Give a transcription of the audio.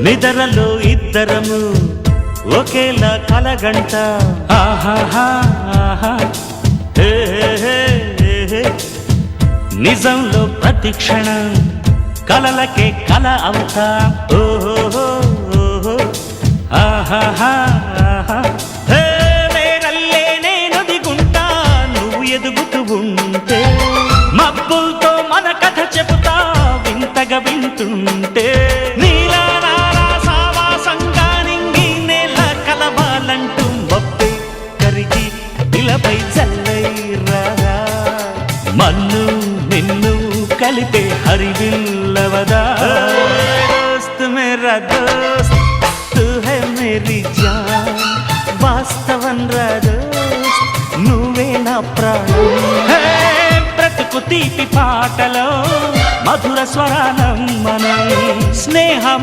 నిదరలో ఇద్దరము ఒకేలా కలగంట ఆహాహా ఆహా హే హే హే నిజంలో ప్రతి క్షణం కలలకే కల అవుతా ఓహో ఆహాహా ఆహా హే నేనల్లే నేను దిగుంటా నువ్వు ఎదుగుతూ ఉంటే మబ్బులతో మన కథ చెబుతా వింతగా వింటుంటే నీలా నాలా సావాసంగా నింగి నేల కలవాలంటూ మబ్బే కరిగి ఇలపై జల్లై రాగా మన్ను నిన్ను కలిపే హరివిల్లవదా దోస్త్ మేరా దోస్త్ తూ హై మేరీ జాన్ వాస్తవం రా దోస్త్ నువ్వే నా ప్రాణం బ్రతుకు తీపి పాటలో మధుర స్వరానం మనం స్నేహం